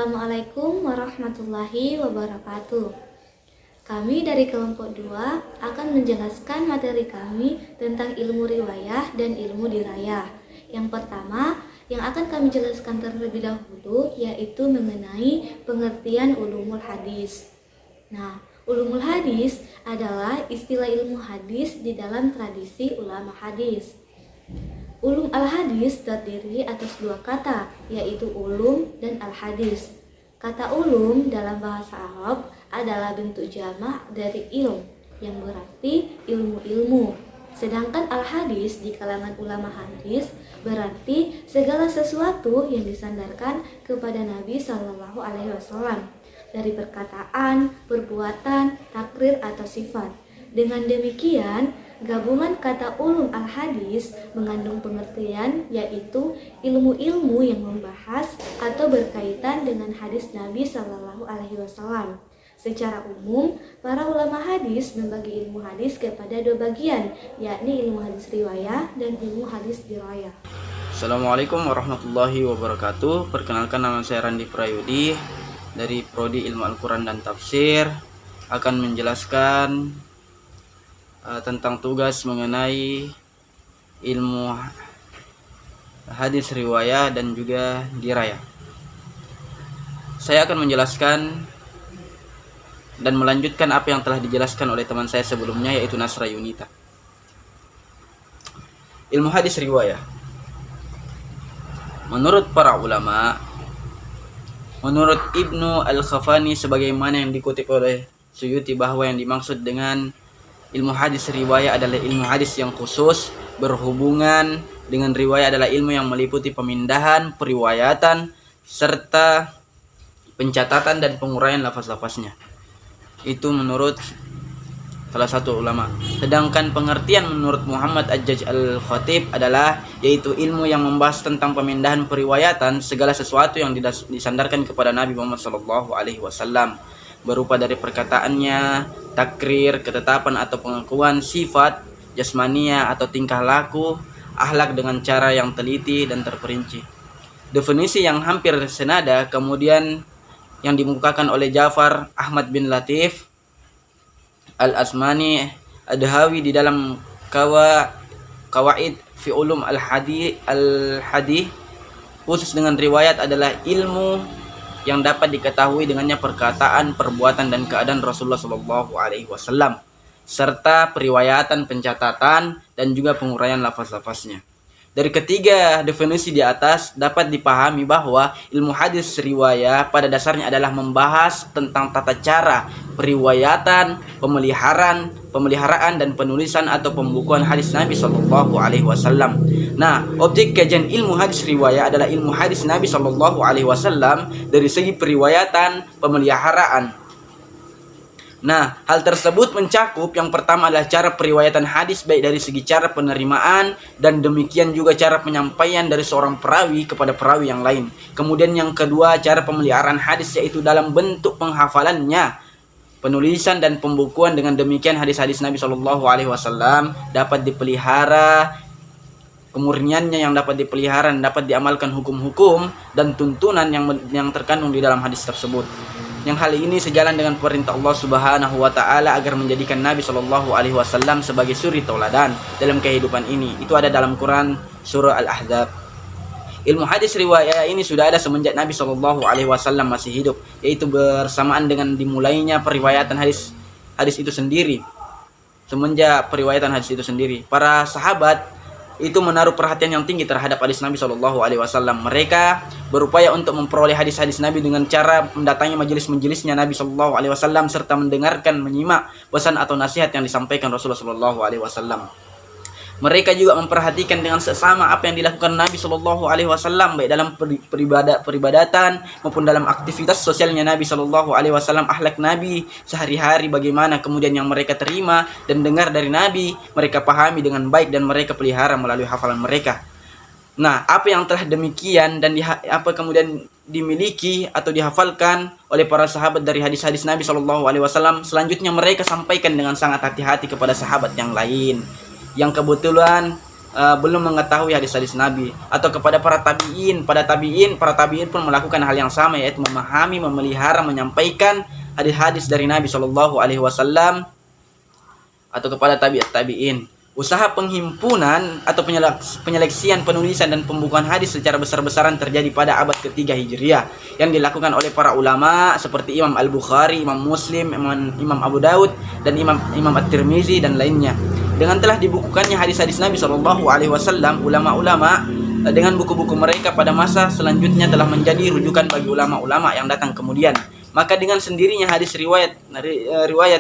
Assalamualaikum warahmatullahi wabarakatuh. Kami dari kelompok 2 akan menjelaskan materi kami tentang ilmu riwayah dan ilmu dirayah. Yang pertama, yang akan kami jelaskan terlebih dahulu yaitu mengenai pengertian ulumul hadis. Nah, ulumul hadis adalah istilah ilmu hadis di dalam tradisi ulama hadis. Ulum al-hadis terdiri atas 2 kata, yaitu ulum dan al-hadis. Kata ulum dalam bahasa Arab adalah bentuk jamak dari ilm, yang berarti ilmu-ilmu. Sedangkan al-hadis di kalangan ulama hadis berarti segala sesuatu yang disandarkan kepada Nabi Shallallahu Alaihi Wasallam dari perkataan, perbuatan, takrir atau sifat. Dengan demikian, gabungan kata ulum al-hadis mengandung pengertian yaitu ilmu-ilmu yang membahas atau berkaitan dengan hadis Nabi Shallallahu Alaihi Wasallam. Secara umum, para ulama hadis membagi ilmu hadis kepada 2 bagian, yakni ilmu hadis riwayah dan ilmu hadis dirayah. Assalamualaikum warahmatullahi wabarakatuh. Perkenalkan, nama saya Randi Prayudi dari Prodi Ilmu Al-Quran dan Tafsir, akan menjelaskan tentang tugas mengenai ilmu hadis riwayah dan juga dirayah. Saya akan menjelaskan dan melanjutkan apa yang telah dijelaskan oleh teman saya sebelumnya, yaitu Nasra Yunita. Ilmu hadis riwayah, menurut para ulama, menurut Ibnu Al-Khafani sebagaimana yang dikutip oleh Suyuti, bahwa yang dimaksud dengan ilmu hadis riwayah adalah ilmu hadis yang khusus berhubungan dengan riwayah adalah ilmu yang meliputi pemindahan, periwayatan, serta pencatatan dan penguraian lafaz-lafaznya. Itu menurut salah satu ulama. Sedangkan pengertian menurut Muhammad Ajjaj Al-Khatib adalah yaitu ilmu yang membahas tentang pemindahan periwayatan segala sesuatu yang disandarkan kepada Nabi Muhammad SAW, berupa dari perkataannya, takrir, ketetapan atau pengakuan, sifat, jasmania atau tingkah laku, akhlak dengan cara yang teliti dan terperinci. Definisi yang hampir senada kemudian yang dimukakan oleh Ja'far Ahmad bin Latif Al-Asmani Adhawi di dalam Qawaid fi Ulum al-Hadith khusus dengan riwayat adalah ilmu yang dapat diketahui dengannya perkataan, perbuatan dan keadaan Rasulullah SAW, serta periwayatan, pencatatan dan juga penguraian lafaz-lafaznya. Dari ketiga definisi di atas dapat dipahami bahwa ilmu hadis riwayah pada dasarnya adalah membahas tentang tata cara periwayatan, pemeliharaan dan penulisan atau pembukuan hadis Nabi Shallallahu Alaihi Wasallam. Nah, objek kajian ilmu hadis riwayah adalah ilmu hadis Nabi Shallallahu Alaihi Wasallam dari segi periwayatan, pemeliharaan. Nah, hal tersebut mencakup yang pertama adalah cara periwayatan hadis baik dari segi cara penerimaan dan demikian juga cara penyampaian dari seorang perawi kepada perawi yang lain. Kemudian yang kedua, cara pemeliharaan hadis yaitu dalam bentuk penghafalannya, penulisan dan pembukuan. Dengan demikian hadis-hadis Nabi Shallallahu Alaihi Wasallam dapat dipelihara, kemurniannya yang dapat dipelihara dan dapat diamalkan hukum-hukum dan tuntunan yang terkandung di dalam hadis tersebut. Yang hal ini sejalan dengan perintah Allah Subhanahu wa taala agar menjadikan Nabi Shallallahu Alaihi Wasallam sebagai suri tauladan dalam kehidupan ini. Itu ada dalam Quran surah Al-Ahzab. Ilmu hadis riwayah ini sudah ada semenjak Nabi Shallallahu Alaihi Wasallam masih hidup, yaitu bersamaan dengan dimulainya periwayatan hadis itu sendiri. Semenjak periwayatan hadis itu sendiri, para sahabat itu menaruh perhatian yang tinggi terhadap hadis Nabi Shallallahu Alaihi Wasallam. Mereka berupaya untuk memperoleh hadis-hadis Nabi dengan cara mendatangi majelis-majelisnya Nabi Shallallahu Alaihi Wasallam serta mendengarkan, menyimak pesan atau nasihat yang disampaikan Rasulullah Shallallahu Alaihi Wasallam. Mereka juga memperhatikan dengan seksama apa yang dilakukan Nabi Shallallahu Alaihi Wasallam baik dalam peribadatan maupun dalam aktivitas sosialnya Nabi Shallallahu Alaihi Wasallam, akhlak Nabi sehari-hari bagaimana, kemudian yang mereka terima dan dengar dari Nabi mereka pahami dengan baik dan mereka pelihara melalui hafalan mereka. Nah, apa yang telah demikian dan apa kemudian dimiliki atau dihafalkan oleh para sahabat dari hadis-hadis Nabi Shallallahu Alaihi Wasallam, selanjutnya mereka sampaikan dengan sangat hati-hati kepada sahabat yang lain yang kebetulan belum mengetahui hadis-hadis Nabi, atau kepada para tabiin. Para tabiin pun melakukan hal yang sama, yaitu memahami, memelihara, menyampaikan hadis-hadis dari Nabi Shallallahu Alaihi Wasallam, atau kepada tabiin. Usaha penghimpunan atau penyeleksian, penulisan dan pembukuan hadis secara besar-besaran terjadi pada abad ketiga Hijriah yang dilakukan oleh para ulama seperti Imam Al-Bukhari, Imam Muslim, Imam Abu Daud, dan Imam At-Tirmizi dan lainnya. Dengan telah dibukukannya hadis-hadis Nabi Shallallahu Alaihi Wasallam, ulama-ulama dengan buku-buku mereka pada masa selanjutnya telah menjadi rujukan bagi ulama-ulama yang datang kemudian. Maka dengan sendirinya hadis riwayat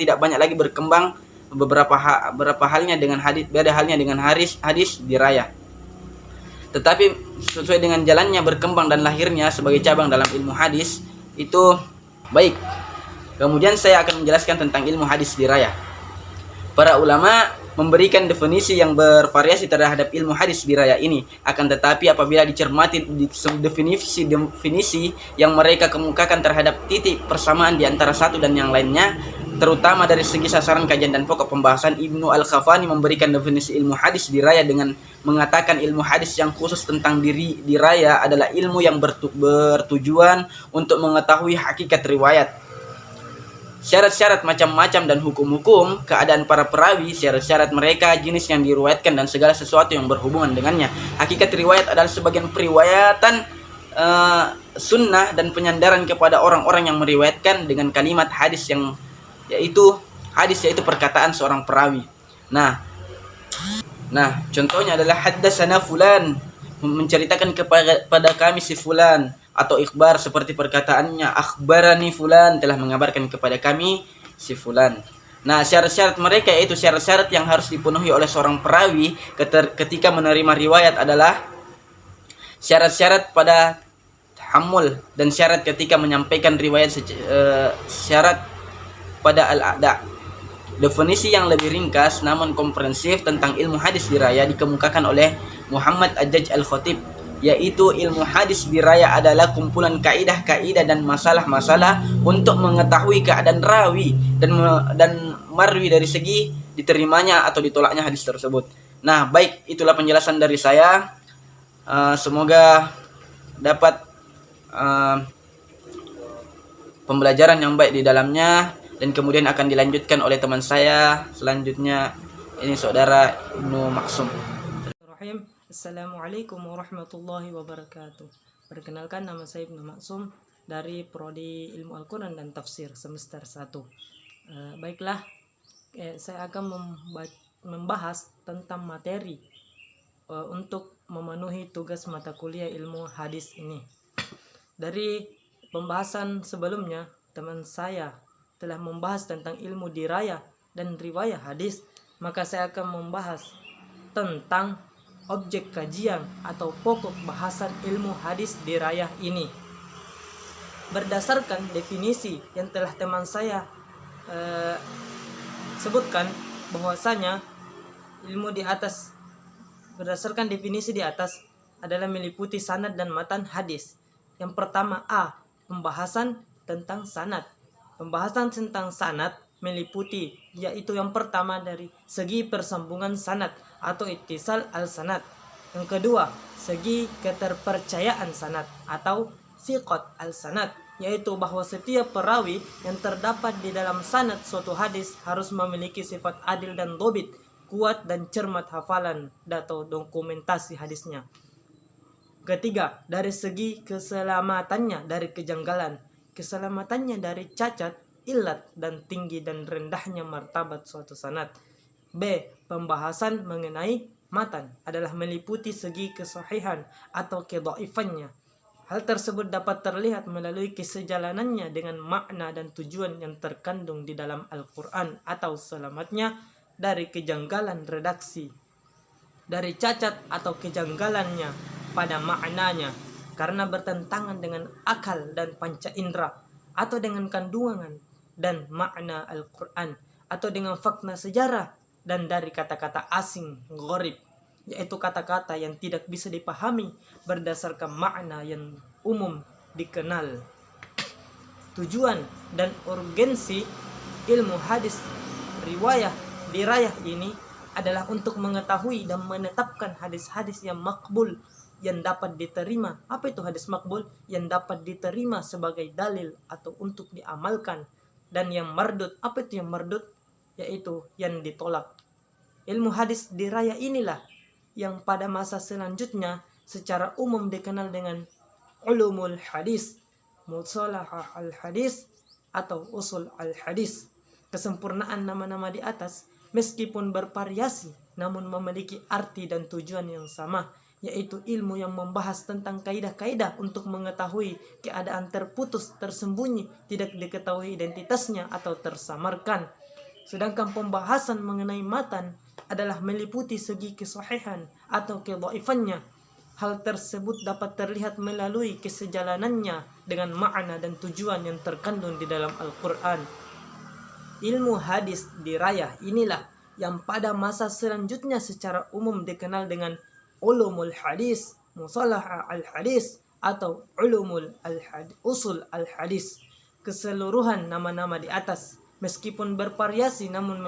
tidak banyak lagi berkembang. Beberapa halnya dengan hadis, beda halnya dengan hadis dirayah. Tetapi sesuai dengan jalannya berkembang dan lahirnya sebagai cabang dalam ilmu hadis itu baik. Kemudian saya akan menjelaskan tentang ilmu hadis dirayah. Para ulama memberikan definisi yang bervariasi terhadap ilmu hadis dirayah ini. Akan tetapi apabila dicermati definisi yang mereka kemukakan terhadap titik persamaan di antara satu dan yang lainnya, terutama dari segi sasaran kajian dan pokok pembahasan, Ibnu Al-Khafani memberikan definisi ilmu hadis dirayah dengan mengatakan ilmu hadis yang khusus tentang diri dirayah adalah ilmu yang bertujuan untuk mengetahui hakikat riwayat, syarat-syarat macam-macam dan hukum-hukum, keadaan para perawi, syarat-syarat mereka, jenis yang diriwayatkan dan segala sesuatu yang berhubungan dengannya. Hakikat riwayat adalah sebagian periwayatan sunnah dan penyandaran kepada orang-orang yang meriwayatkan dengan kalimat hadis yaitu perkataan seorang perawi. Nah, contohnya adalah haddatsana fulan, menceritakan kepada kami si fulan, atau ikhbar seperti perkataannya akhbarani fulan, telah mengabarkan kepada kami si fulan. Nah, syarat-syarat mereka yaitu syarat-syarat yang harus dipenuhi oleh seorang perawi ketika menerima riwayat adalah syarat-syarat pada tahammul dan syarat ketika menyampaikan riwayat, syarat pada al-ada. Definisi yang lebih ringkas namun komprehensif tentang ilmu hadis dirayah dikemukakan oleh Muhammad Ajaj Al-Khatib, yaitu ilmu hadis dirayah adalah kumpulan kaidah-kaidah dan masalah-masalah untuk mengetahui keadaan rawi dan marwi dari segi diterimanya atau ditolaknya hadis tersebut. Nah, baik, itulah penjelasan dari saya. Semoga dapat pembelajaran yang baik di dalamnya, dan kemudian akan dilanjutkan oleh teman saya selanjutnya, ini saudara Ibnu Maksum. Assalamualaikum warahmatullahi wabarakatuh. Perkenalkan, nama saya Ibnu Maksum dari Prodi Ilmu Al-Quran dan Tafsir semester 1. Baiklah, saya akan membahas tentang materi untuk memenuhi tugas mata kuliah ilmu hadis ini. Dari pembahasan sebelumnya, teman saya telah membahas tentang ilmu dirayah dan riwayah hadis, maka saya akan membahas tentang objek kajian atau pokok bahasan ilmu hadis dirayah ini. Berdasarkan definisi yang telah teman saya sebutkan, bahwasanya ilmu di atas, berdasarkan definisi di atas, adalah meliputi sanad dan matan hadis. Yang pertama, A. Pembahasan tentang sanad. Pembahasan tentang sanad meliputi, yaitu yang pertama dari segi persambungan sanad atau ittisal al-sanad. Yang kedua, segi keterpercayaan sanad atau siqat al-sanad, yaitu bahwa setiap perawi yang terdapat di dalam sanad suatu hadis harus memiliki sifat adil dan dhobit, kuat dan cermat hafalan atau dokumentasi hadisnya. Ketiga, dari segi keselamatannya dari kejanggalan, keselamatannya dari cacat, ilat, dan tinggi dan rendahnya martabat suatu sanad. B. Pembahasan mengenai matan adalah meliputi segi kesahihan atau kedhaifannya. Hal tersebut dapat terlihat melalui kesejalanannya dengan makna dan tujuan yang terkandung di dalam Al-Quran, atau selamatnya dari kejanggalan redaksi, dari cacat atau kejanggalannya pada maknanya karena bertentangan dengan akal dan panca indera, atau dengan kandungan dan makna Al-Quran, atau dengan fakta sejarah, dan dari kata-kata asing gharib, yaitu kata-kata yang tidak bisa dipahami berdasarkan makna yang umum dikenal. Tujuan dan urgensi ilmu hadis riwayah dirayah ini adalah untuk mengetahui dan menetapkan hadis-hadis yang makbul, yang dapat diterima. Apa itu hadis makbul? Yang dapat diterima sebagai dalil atau untuk diamalkan. Dan yang mardud, apa itu yang mardud? Yaitu yang ditolak. Ilmu hadis diraya inilah yang pada masa selanjutnya secara umum dikenal dengan ulumul hadis, musalah al-hadis, atau usul al-hadis. Kesempurnaan nama-nama di atas meskipun bervariasi namun memiliki arti dan tujuan yang sama, yaitu ilmu yang membahas tentang kaidah-kaidah untuk mengetahui keadaan terputus, tersembunyi, tidak diketahui identitasnya atau tersamarkan. Sedangkan pembahasan mengenai matan adalah meliputi segi kesahihan atau kedhaifannya. Hal tersebut dapat terlihat melalui kesejalanannya dengan makna dan tujuan yang terkandung di dalam Al-Quran. Ilmu hadis dirayah inilah yang pada masa selanjutnya secara umum dikenal dengan ulumul hadis, musalah al-hadis, atau usul al-hadis. Keseluruhan nama-nama di atas meskipun bervariasi namun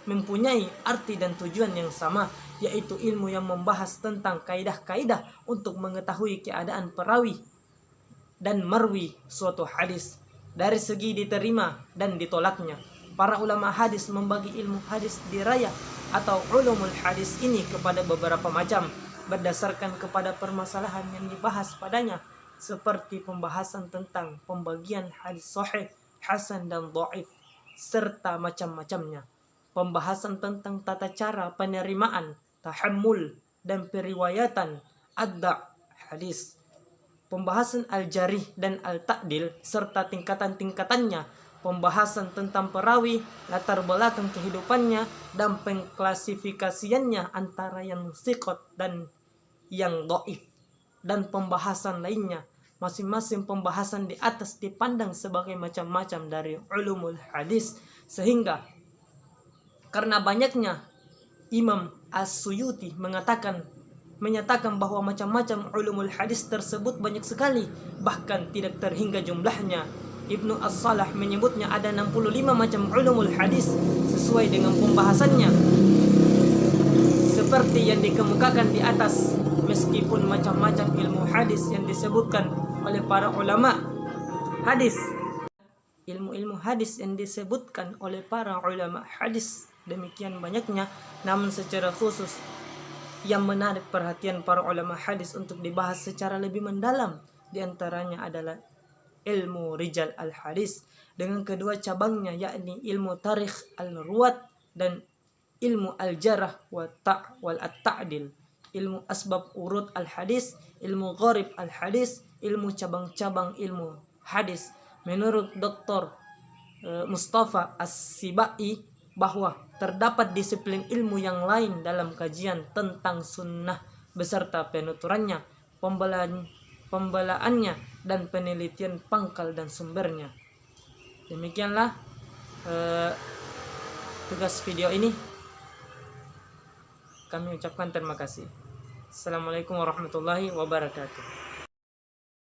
mempunyai arti dan tujuan yang sama, yaitu ilmu yang membahas tentang kaidah-kaidah untuk mengetahui keadaan perawi dan marwi suatu hadis dari segi diterima dan ditolaknya. Para ulama hadis membagi ilmu hadis dirayah atau ulumul hadis ini kepada beberapa macam berdasarkan kepada permasalahan yang dibahas padanya, seperti pembahasan tentang pembagian hadis sahih, hasan dan dhaif serta macam-macamnya. Pembahasan tentang tata cara penerimaan, tahammul dan periwayatan adda hadis. Pembahasan al-jarih dan al-ta'dil serta tingkatan-tingkatannya. Pembahasan tentang perawi, latar belakang kehidupannya dan pengklasifikasiannya antara yang thiqat dan yang dhaif. Dan pembahasan lainnya. Masing-masing pembahasan di atas dipandang sebagai macam-macam dari ulumul hadis, sehingga karena banyaknya Imam As-Suyuti menyatakan bahwa macam-macam ulumul hadis tersebut banyak sekali, bahkan tidak terhingga jumlahnya. Ibnu As-Salah menyebutnya ada 65 macam ulumul hadis sesuai dengan pembahasannya seperti yang dikemukakan di atas. Meskipun macam-macam ilmu hadis yang disebutkan oleh para ulama hadis, ilmu-ilmu hadis yang disebutkan oleh para ulama hadis demikian banyaknya, namun secara khusus yang menarik perhatian para ulama hadis untuk dibahas secara lebih mendalam diantaranya adalah ilmu rijal al-hadis dengan kedua cabangnya, yakni ilmu tarikh al-ruwat dan ilmu al-jarah wal at-ta'dil, ilmu asbab urut al-hadis, ilmu gharib al-hadis, ilmu cabang-cabang ilmu hadis. Menurut Dr. Mustafa As-Sibai bahwa terdapat disiplin ilmu yang lain dalam kajian tentang sunnah beserta penuturannya, pembelaannya dan penelitian pangkal dan sumbernya. Demikianlah tugas video ini. Kami ucapkan terima kasih. Assalamualaikum warahmatullahi wabarakatuh.